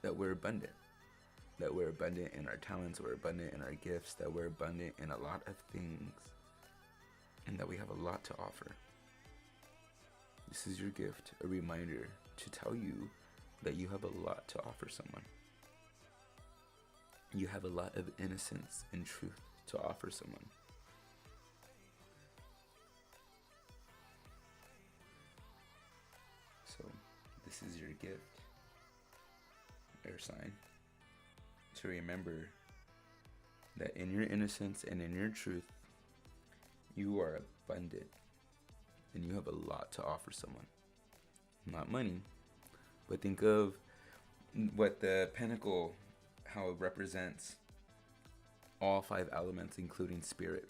that we're abundant. That we're abundant in our talents, we're abundant in our gifts, that we're abundant in a lot of things, and that we have a lot to offer. This is your gift, a reminder to tell you that you have a lot to offer someone. You have a lot of innocence and truth to offer someone. So, this is your gift, air sign. to remember that in your innocence and in your truth, you are abundant and you have a lot to offer someone. Not money, but think of what the pentacle, how it represents all 5 elements, including spirit,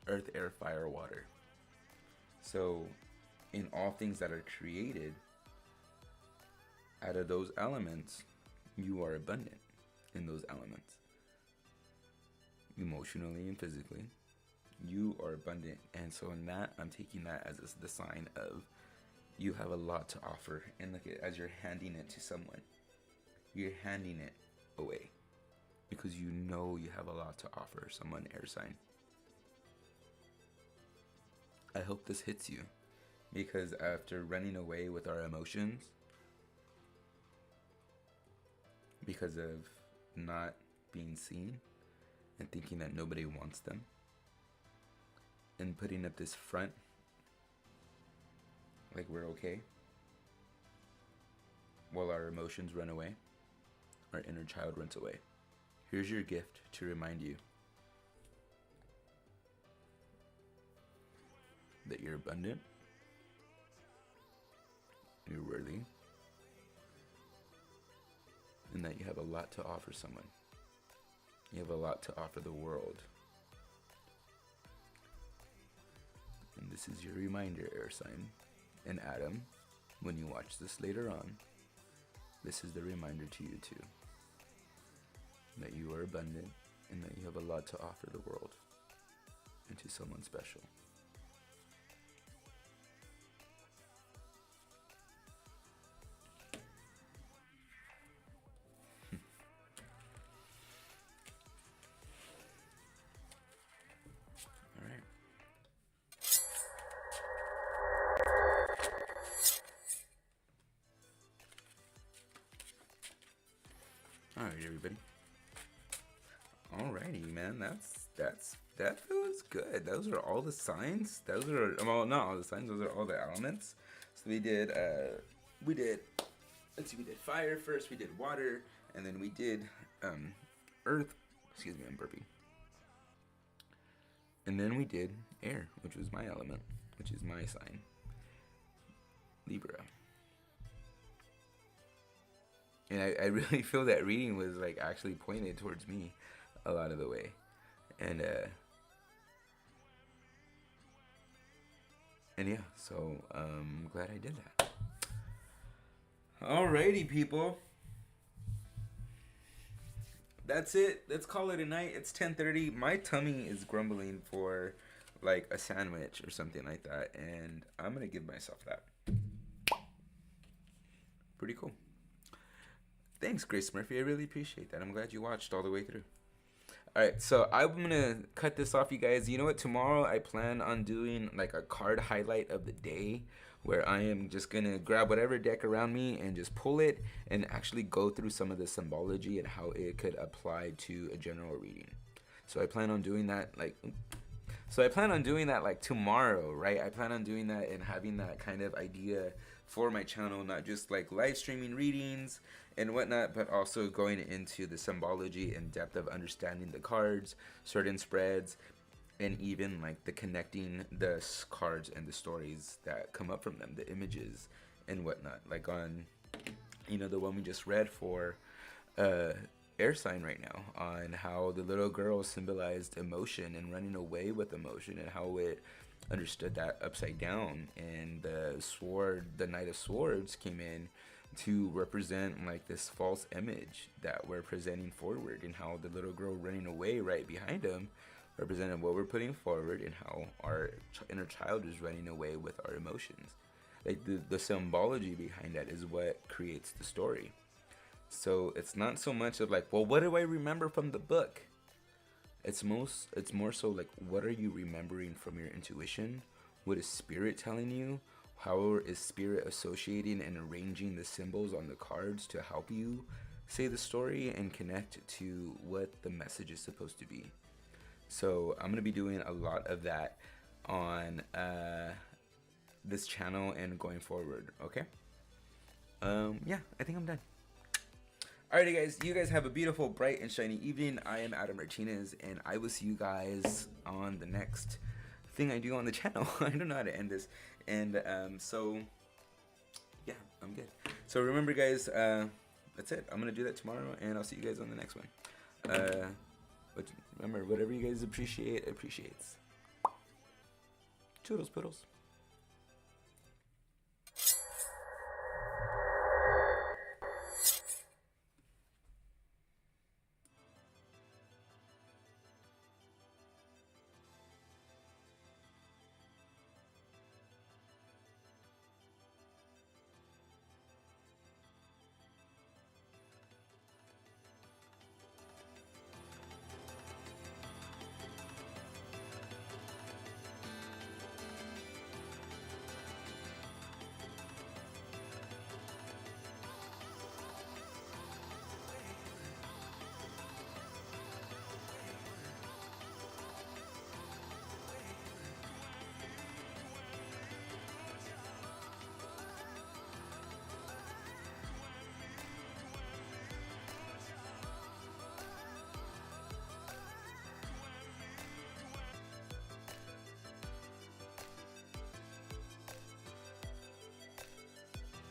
earth, air, fire, water. So in all things that are created, out of those elements, you are abundant in those elements. Emotionally and physically, you are abundant. And so in that, I'm taking that as the sign of you have a lot to offer. And look at as you're handing it to someone, you're handing it away because you know you have a lot to offer someone, air sign. I hope this hits you, because after running away with our emotions because of not being seen and thinking that nobody wants them, and putting up this front like we're okay, while our emotions run away, our inner child runs away. Here's your gift to remind you that you're abundant, you're worthy, and that you have a lot to offer someone. You have a lot to offer the world. And this is your reminder, air sign. And Adam, when you watch this later on, this is the reminder to you too. That you are abundant and that you have a lot to offer the world and to someone special. Alright, everybody. Alrighty, man. That feels good. Those are all the signs. Those are, well, not all the signs. Those are all the elements. So we did. Let's see. We did fire first. We did water, and then we did earth. Excuse me, I'm burping. And then we did air, which was my element, which is my sign, Libra. And I really feel that reading was like actually pointed towards me a lot of the way. And yeah, so I'm glad I did that. Alrighty, people. That's it. Let's call it a night. It's 10:30. My tummy is grumbling for like a sandwich or something like that. And I'm going to give myself that. Pretty cool. Thanks, Grace Murphy. I really appreciate that. I'm glad you watched all the way through. Alright, so I'm going to cut this off, you guys. You know what? Tomorrow I plan on doing like a card highlight of the day, where I am just going to grab whatever deck around me and just pull it and actually go through some of the symbology and how it could apply to a general reading. So I plan on doing that like tomorrow, right? I plan on doing that and having that kind of idea for my channel, not just like live streaming readings and whatnot, but also going into the symbology and depth of understanding the cards, certain spreads, and even like the connecting the cards and the stories that come up from them, the images and whatnot. Like on, you know, the one we just read for air sign right now, on how the little girl symbolized emotion and running away with emotion, and how it understood that upside down, and the sword, the Knight of Swords, came in to represent like this false image that we're presenting forward, and how the little girl running away right behind him represented what we're putting forward, and how our inner child is running away with our emotions. Like the symbology behind that is what creates the story. So it's not so much of like, well, what do I remember from the book? It's more so like, what are you remembering from your intuition? What is spirit telling you? How is spirit associating and arranging the symbols on the cards to help you say the story and connect to what the message is supposed to be? So I'm going to be doing a lot of that on this channel and going forward, okay? Yeah, I think I'm done. Alrighty, guys. You guys have a beautiful, bright, and shiny evening. I am Adam Martinez, and I will see you guys on the next thing I do on the channel. I don't know how to end this. And so, yeah, I'm good. So remember, guys, that's it. I'm going to do that tomorrow, and I'll see you guys on the next one. But remember, whatever you guys appreciate, appreciates. Toodles, poodles.